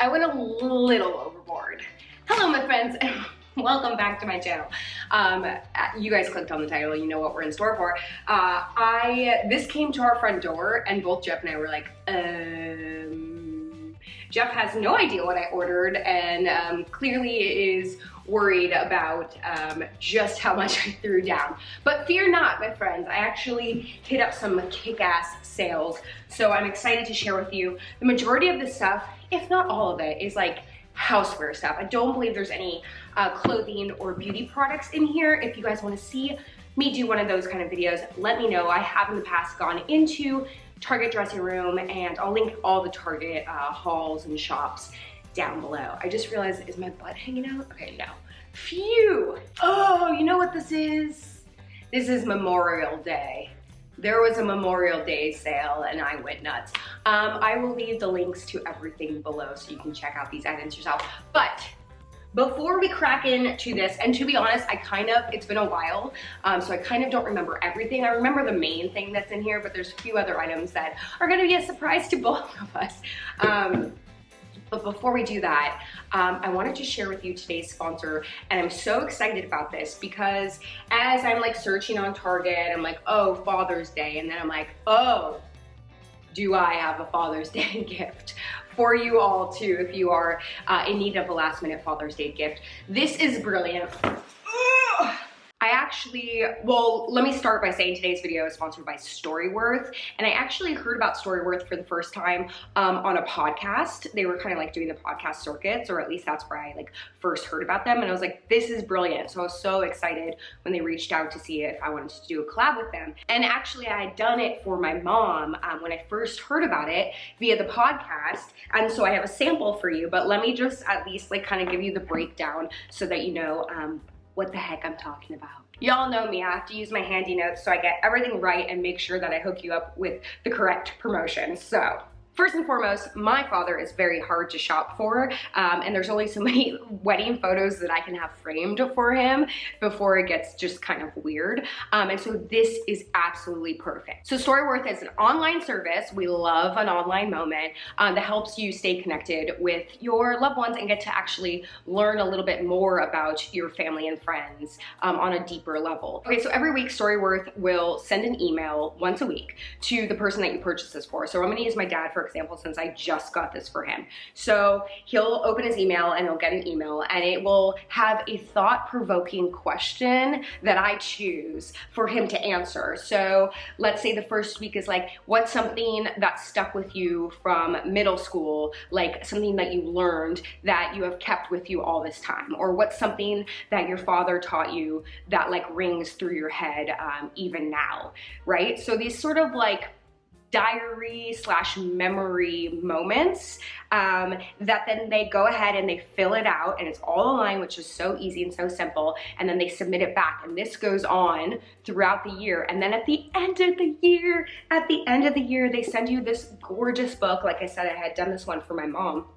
I went a little overboard. Hello, my friends, and welcome back to my channel. You guys clicked on the title, you know what we're in store for. This came to our front door, and both Jeff and I were like, Jeff has no idea what I ordered, and clearly is worried about just how much I threw down. But fear not, my friends, I actually hit up some kick-ass sales, so I'm excited to share with you. The majority of this stuff, if not all of it, is like houseware stuff. I don't believe there's any clothing or beauty products in here. If you guys want to see me do one of those kind of videos, let me know. I have in the past gone into Target dressing room, and I'll link all the Target hauls and shops down below. I just realized, is my butt hanging out? Okay, no. Phew! Oh, you know what this is? This is Memorial Day. There was a Memorial Day sale and I went nuts. I will leave the links to everything below so you can check out these items yourself. But before we crack into this, and to be honest, it's been a while, so I kind of don't remember everything. I remember the main thing that's in here, but there's a few other items that are gonna be a surprise to both of us. But before we do that, I wanted to share with you today's sponsor, and I'm so excited about this because as I'm like searching on Target, I'm like, oh, Father's Day, and then I'm like, oh, do I have a Father's Day gift for you all too if you are in need of a last minute Father's Day gift. This is brilliant. Ugh. Well, let me start by saying today's video is sponsored by Storyworth, and I actually heard about Storyworth for the first time on a podcast. They were kind of like doing the podcast circuits, or at least that's where I like first heard about them, and I was like, this is brilliant. So I was so excited when they reached out to see if I wanted to do a collab with them. And actually I had done it for my mom when I first heard about it via the podcast, and so I have a sample for you, but let me just at least like kind of give you the breakdown so that you know what the heck I'm talking about. Y'all know me, I have to use my handy notes so I get everything right and make sure that I hook you up with the correct promotion. So, first and foremost, my father is very hard to shop for, and there's only so many wedding photos that I can have framed for him before it gets just kind of weird. And so this is absolutely perfect. So Storyworth is an online service. We love an online moment that helps you stay connected with your loved ones and get to actually learn a little bit more about your family and friends on a deeper level. Okay, so every week Storyworth will send an email once a week to the person that you purchase this for. So I'm gonna use my dad for example, since I just got this for him. So he'll open his email and he'll get an email, and it will have a thought-provoking question that I choose for him to answer. So let's say the first week is like, what's something that stuck with you from middle school, like something that you learned that you have kept with you all this time? Or what's something that your father taught you that like rings through your head even now, right? So these sort of like diary / memory moments that then they go ahead and they fill it out, and it's all online, which is so easy and so simple, and then they submit it back, and this goes on throughout the year. And then at the end of the year, they send you this gorgeous book. Like I said, I had done this one for my mom.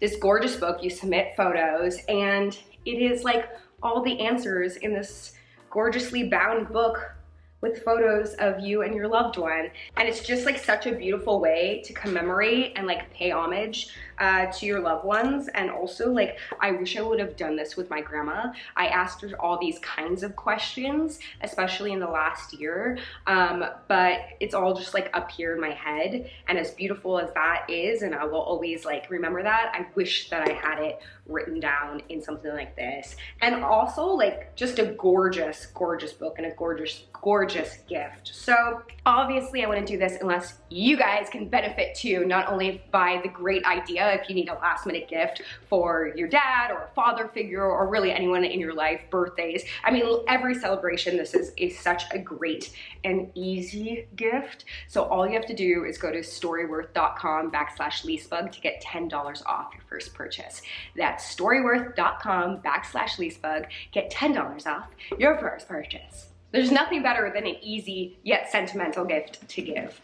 This gorgeous book, you submit photos, and it is like all the answers in this gorgeously bound book with photos of you and your loved one. And it's just like such a beautiful way to commemorate and like pay homage to your loved ones. And also like, I wish I would have done this with my grandma. I asked her all these kinds of questions, especially in the last year, but it's all just like up here in my head. And as beautiful as that is, and I will always like remember that, I wish that I had it written down in something like this. And also like just a gorgeous, gorgeous book and a gorgeous, gorgeous gift. So obviously I wouldn't do this unless you guys can benefit too, not only by the great idea if you need a last minute gift for your dad or a father figure or really anyone in your life, birthdays. I mean, every celebration, this is such a great and easy gift. So all you have to do is go to storyworth.com / Lisbug to get $10 off your first purchase. That's storyworth.com / Lisbug. Get $10 off your first purchase. There's nothing better than an easy yet sentimental gift to give.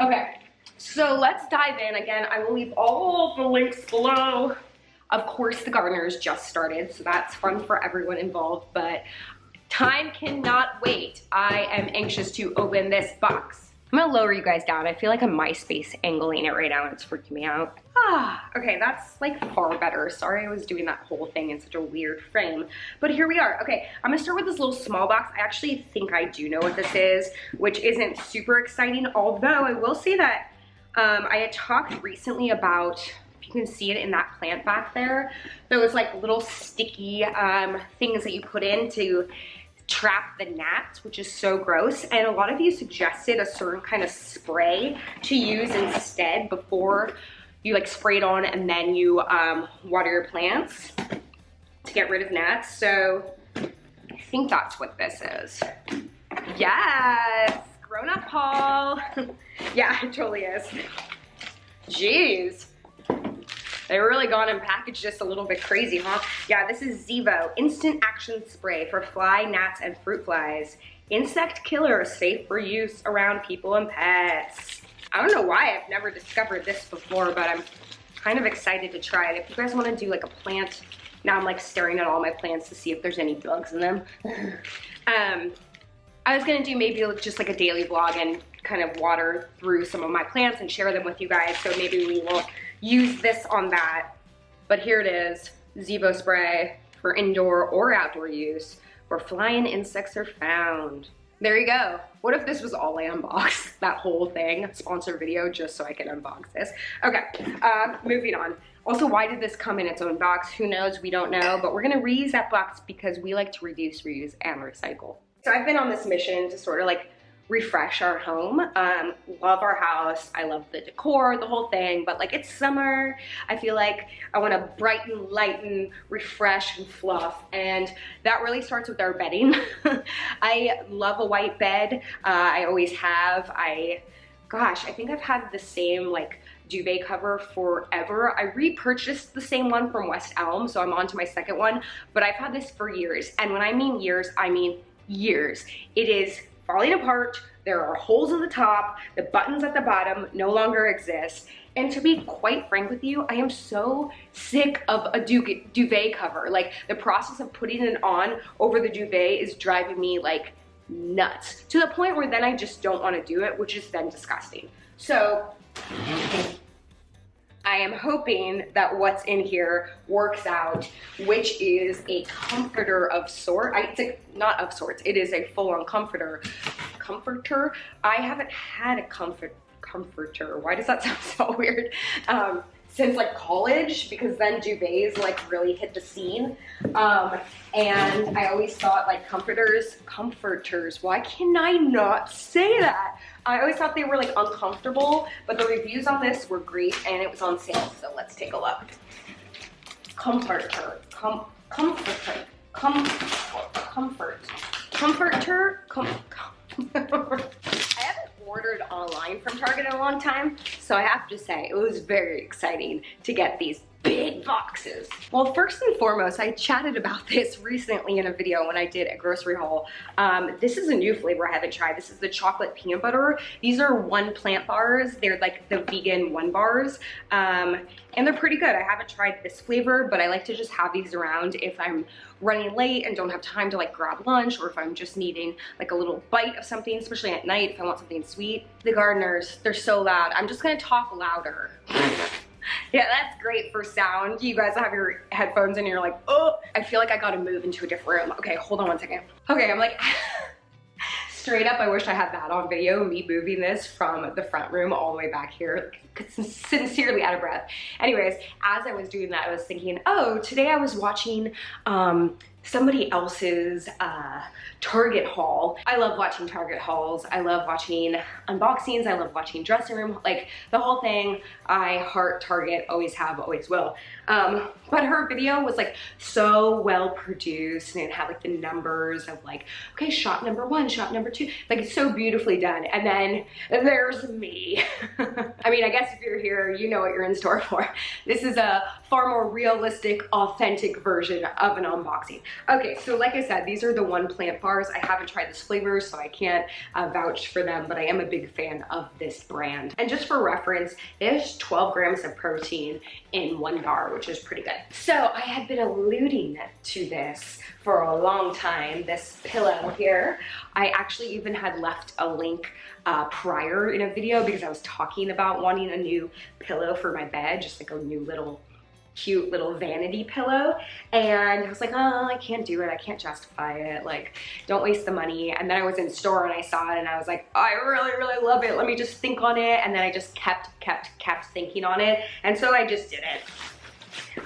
Okay, so let's dive in. Again, I will leave all of the links below. Of course, the gardeners just started, so that's fun for everyone involved, but time cannot wait. I am anxious to open this box. I'm gonna lower you guys down. I feel like I'm MySpace angling it right now and it's freaking me out. Okay, that's like far better. Sorry I was doing that whole thing in such a weird frame, but here we are. Okay, I'm gonna start with this little small box. I actually think I do know what this is, which isn't super exciting, although I will say that I had talked recently about, if you can see it in that plant back there, those like little sticky things that you put in to trap the gnats, which is so gross. And a lot of you suggested a certain kind of spray to use instead before you like spray it on and then you water your plants to get rid of gnats. So I think that's what this is. Yes, grown up haul. Yeah, it totally is. Jeez. They really gone and packaged this a little bit crazy, huh? Yeah, this is Zevo Instant Action Spray for fly, gnats, and fruit flies. Insect killer, safe for use around people and pets. I don't know why I've never discovered this before, but I'm kind of excited to try it. If you guys want to do like a plant, now I'm like staring at all my plants to see if there's any bugs in them. I was gonna do maybe just like a daily vlog and kind of water through some of my plants and share them with you guys, so maybe we will use this on that. But here it is, Zevo spray for indoor or outdoor use where flying insects are found. There you go. What if this was all I unboxed? That whole thing, sponsor video, just so I can unbox this. Okay, moving on. Also, why did this come in its own box? Who knows, we don't know, but we're gonna reuse that box because we like to reduce, reuse, and recycle. So I've been on this mission to sort of like refresh our home. Love our house. I love the decor, the whole thing, but like it's summer. I feel like I want to brighten, lighten, refresh, and fluff. And that really starts with our bedding. I love a white bed. I always have. Gosh, I think I've had the same like duvet cover forever. I repurchased the same one from West Elm, so I'm on to my second one, but I've had this for years. And when I mean years, I mean years. It is falling apart. There are holes at the top. The buttons at the bottom no longer exist. And to be quite frank with you, I am so sick of a duvet cover. Like the process of putting it on over the duvet is driving me like nuts, to the point where then I just don't want to do it, which is then disgusting. So I am hoping that what's in here works out, which is a comforter of sorts. Not of sorts, it is a full-on comforter. Comforter? I haven't had a comforter. Why does that sound so weird? Since like college, because then duvets like really hit the scene. And I always thought like comforters, why can I not say that? I always thought they were like uncomfortable, but the reviews on this were great and it was on sale, so let's take a look. Comforter. I haven't ordered online from Target in a long time, so I have to say it was very exciting to get these big boxes. Well, first and foremost, I chatted about this recently in a video when I did a grocery haul. This is a new flavor I haven't tried. This is the chocolate peanut butter. These are 1 plant bars. They're like the vegan 1 bars. And they're pretty good. I haven't tried this flavor, but I like to just have these around if I'm running late and don't have time to like grab lunch, or if I'm just needing like a little bite of something, especially at night if I want something sweet. The gardeners, they're so loud. I'm just gonna talk louder. Yeah, that's great for sound. You guys have your headphones in and you're like, oh, I feel like I gotta move into a different room. Okay, hold on one second. Okay, I'm like, straight up, I wish I had that on video, me moving this from the front room all the way back here. Sincerely out of breath. Anyways, as I was doing that, I was thinking, oh, today I was watching somebody else's Target haul. I love watching Target hauls. I love watching unboxings. I love watching dressing room, like the whole thing. I heart Target, always have, always will. But her video was like so well produced, and it had like the numbers of like, okay, shot number 1, shot number 2, like it's so beautifully done. And then there's me. I mean, I guess if you're here, you know what you're in store for. This is a far more realistic, authentic version of an unboxing. Okay, so like I said, these are the One Plant bars. I haven't tried this flavor, so I can't vouch for them, but I am a big fan of this brand. And just for reference, there's 12 grams of protein in one bar, which is pretty good. So I had been alluding to this for a long time, this pillow here. I actually even had left a link prior in a video because I was talking about wanting a new pillow for my bed, just like a new little cute little vanity pillow, and I was like, oh, I can't do it, I can't justify it, like, don't waste the money. And then I was in store and I saw it and I was like, oh, I really love it, let me just think on it. And then I just kept thinking on it, and so I just did it.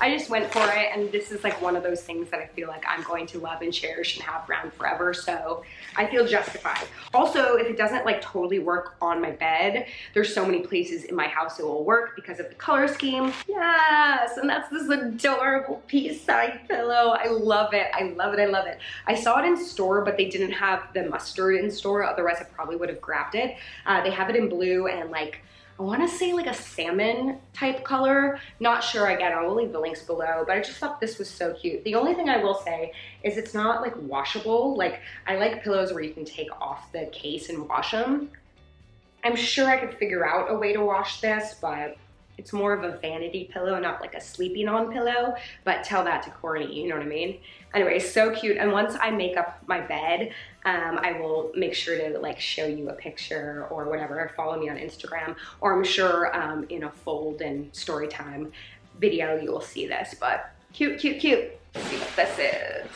I just went for it, and this is like one of those things that I feel like I'm going to love and cherish and have around forever, so I feel justified. Also, if it doesn't like totally work on my bed, there's so many places in my house it will work because of the color scheme. Yes, and that's this adorable peace sign pillow. I love it, I love it, I love it. I saw it in store, but they didn't have the mustard in store, otherwise I probably would have grabbed it. They have it in blue and like, I want to say like a salmon type color. Not sure, again, I will leave the links below, but I just thought this was so cute. The only thing I will say is it's not like washable. Like, I like pillows where you can take off the case and wash them. I'm sure I could figure out a way to wash this, but it's more of a vanity pillow, not like a sleeping on pillow, but tell that to Courtney, you know what I mean? Anyway, so cute. And once I make up my bed, I will make sure to like show you a picture or whatever. Follow me on Instagram, or I'm sure in a fold and story time video you will see this, but cute, cute, cute. Let's see what this is.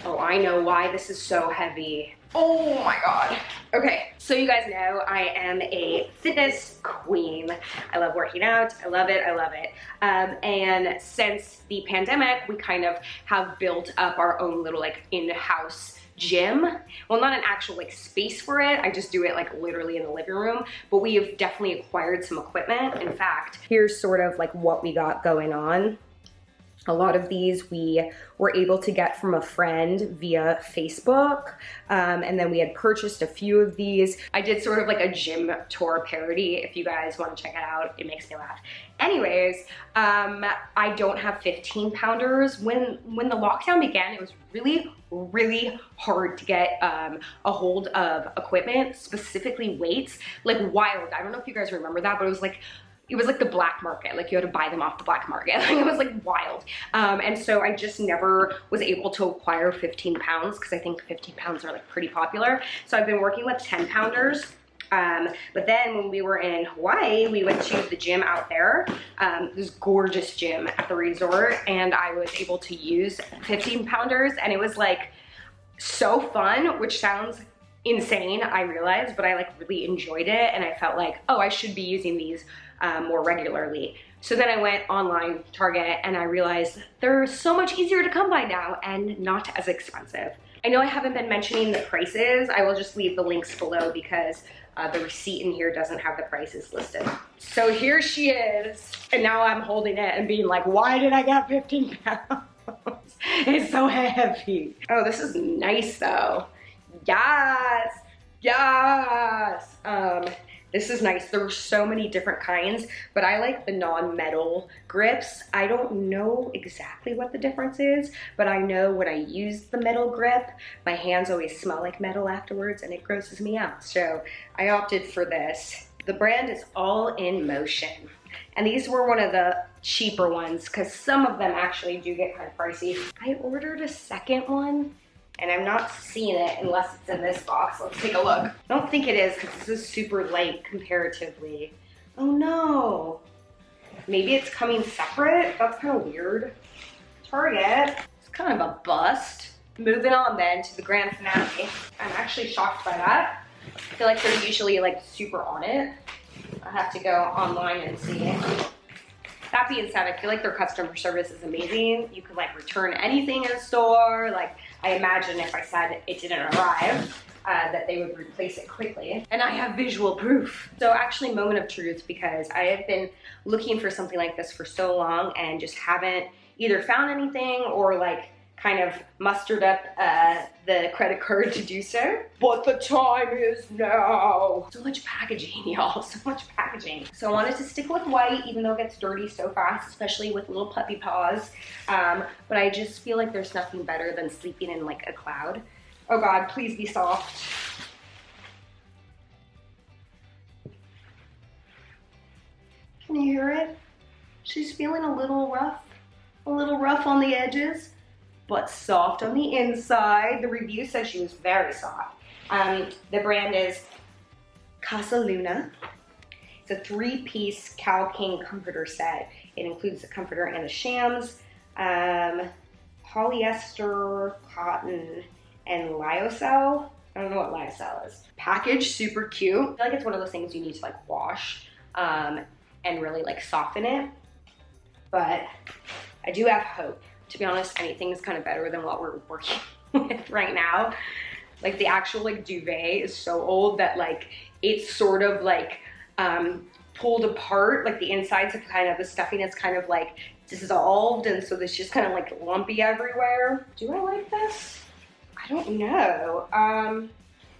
Oh, I know why this is so heavy. Oh my God. Okay, so you guys know I am a fitness queen. I love working out, I love it, I love it. And since the pandemic, we kind of have built up our own little like in-house gym. Well, not an actual like space for it, I just do it like literally in the living room, but we have definitely acquired some equipment. In fact, here's sort of like what we got going on. A lot of these we were able to get from a friend via Facebook, and then we had purchased a few of these. I did sort of like a gym tour parody. If you guys want to check it out, it makes me laugh. Anyways, I don't have 15 pounders. When the lockdown began, it was really hard to get a hold of equipment, specifically weights, like wild. I don't know if you guys remember that, but it was like the black market. Like, you had to buy them off the black market. Like, it was like wild. And so I just never was able to acquire 15 pounds because I think 15 pounds are like pretty popular. So I've been working with 10 pounders. But then when we were in Hawaii, we went to the gym out there, this gorgeous gym at the resort, and I was able to use 15 pounders, and it was like so fun, which sounds insane, I realized, but I like really enjoyed it, and I felt like, oh, I should be using these more regularly. So then I went online, Target, and I realized they're so much easier to come by now and not as expensive. I know I haven't been mentioning the prices. I will just leave the links below because the receipt in here doesn't have the prices listed. So here she is, and now I'm holding it and being like, why did I get 15 pounds? It's so heavy. Oh, this is nice though. Yes, yes. This is nice. There were so many different kinds, but I like the non-metal grips. I don't know exactly what the difference is, but I know when I use the metal grip, my hands always smell like metal afterwards and it grosses me out. So I opted for this. The brand is All in Motion. And these were one of the cheaper ones because some of them actually do get kind of pricey. I ordered a second one, and I'm not seeing it unless it's in this box. Let's take a look. I don't think it is because this is super light comparatively. Oh no. Maybe it's coming separate? That's kind of weird. Target. It's kind of a bust. Moving on then to the grand finale. I'm actually shocked by that. I feel like they're usually like super on it. I have to go online and see it. That being said, I feel like their customer service is amazing. You could like return anything in a store. Like, I imagine if I said it didn't arrive, that they would replace it quickly. And I have visual proof. So actually, moment of truth, because I have been looking for something like this for so long and just haven't either found anything or like kind of mustered up the credit card to do so. But the time is now. So much packaging, y'all, so much packaging. So I wanted to stick with white, even though it gets dirty so fast, especially with little puppy paws. But I just feel like there's nothing better than sleeping in like a cloud. Oh God, please be soft. Can you hear it? She's feeling a little rough on the edges, but soft on the inside. The review says she was very soft. The brand is Casaluna. It's a 3-piece Cow King comforter set. It includes the comforter and the shams, polyester, cotton, and Lyocell. I don't know what Lyocell is. Package super cute. I feel like it's one of those things you need to like wash and really like soften it. But I do have hope. To be honest, anything's kind of better than what we're working with right now. Like the actual like duvet is so old that like it's sort of like pulled apart. Like the insides have kind of, the stuffing is kind of like dissolved, and so there's just kind of like lumpy everywhere. Do I like this? I don't know.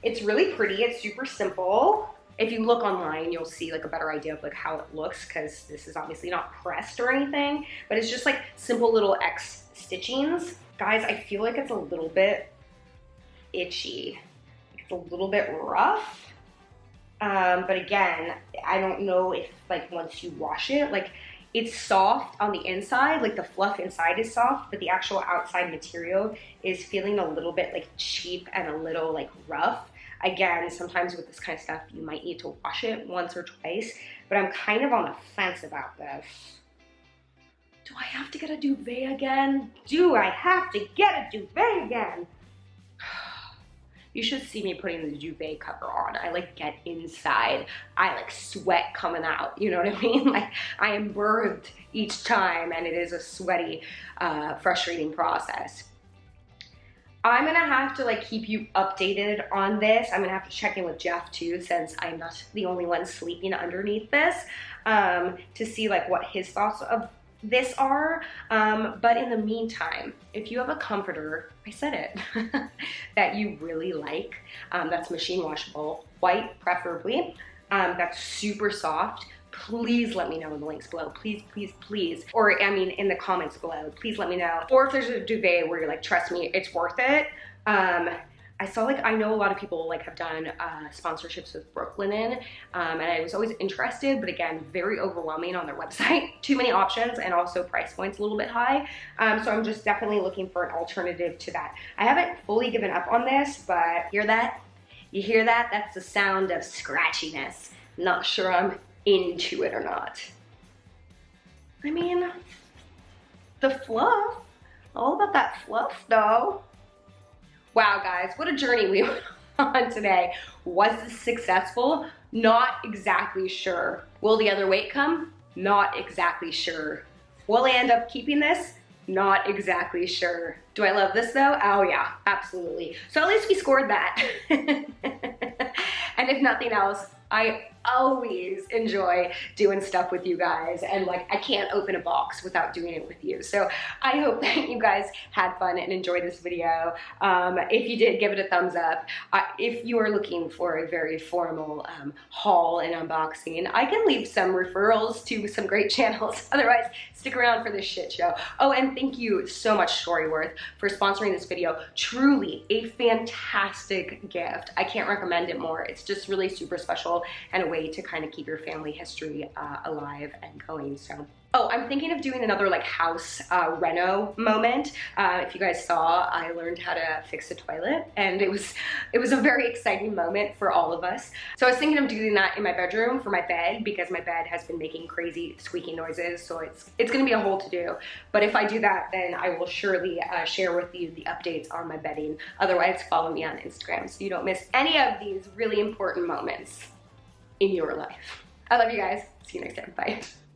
It's really pretty. It's super simple. If you look online, you'll see like a better idea of like how it looks, because this is obviously not pressed or anything, but it's just like simple little X stitchings. Guys, I feel like it's a little bit itchy. It's a little bit rough. But again, I don't know if like once you wash it, like it's soft on the inside, like the fluff inside is soft, but the actual outside material is feeling a little bit like cheap and a little like rough. Again, sometimes with this kind of stuff, you might need to wash it once or twice, but I'm kind of on the fence about this. Do I have to get a duvet again? Do I have to get a duvet again? You should see me putting the duvet cover on. I like get inside. I like sweat coming out, you know what I mean? Like I am birthed each time, and it is a sweaty, frustrating process. I'm gonna have to like keep you updated on this. I'm gonna have to check in with Jeff too, since I'm not the only one sleeping underneath this, to see like what his thoughts of this are. But in the meantime, if you have a comforter, I said it, that you really like, that's machine washable, white preferably, that's super soft, please let me know in the links below. Please, please, please. Or I mean, in the comments below, please let me know. Or if there's a duvet where you're like, trust me, it's worth it. I saw like, I know a lot of people like have done sponsorships with Brooklinen, and I was always interested, but again, very overwhelming on their website. Too many options, and also price points a little bit high. So I'm just definitely looking for an alternative to that. I haven't fully given up on this, but hear that? You hear that? That's the sound of scratchiness. Not sure I'm into it or not. I mean, the fluff, all about that fluff though. Wow guys, what a journey we went on today. Was this successful? Not exactly sure. Will the other weight come? Not exactly sure. Will I end up keeping this? Not exactly sure. Do I love this though? Oh yeah, absolutely. So at least we scored that. And if nothing else, I always enjoy doing stuff with you guys, and like I can't open a box without doing it with you. So I hope that you guys had fun and enjoyed this video. If you did, give it a thumbs up. If you are looking for a very formal haul and unboxing, I can leave some referrals to some great channels. Otherwise, stick around for this shit show. Oh, and thank you so much, Storyworth, for sponsoring this video. Truly a fantastic gift. I can't recommend it more. It's just really super special and a way to kind of keep your family history alive and going. So, oh, I'm thinking of doing another like house reno moment. If you guys saw, I learned how to fix a toilet, and it was a very exciting moment for all of us. So I was thinking of doing that in my bedroom for my bed, because my bed has been making crazy squeaking noises. So it's gonna be a whole to do. But if I do that, then I will surely share with you the updates on my bedding. Otherwise, follow me on Instagram so you don't miss any of these really important moments in your life. I love you guys. See you next time. Bye.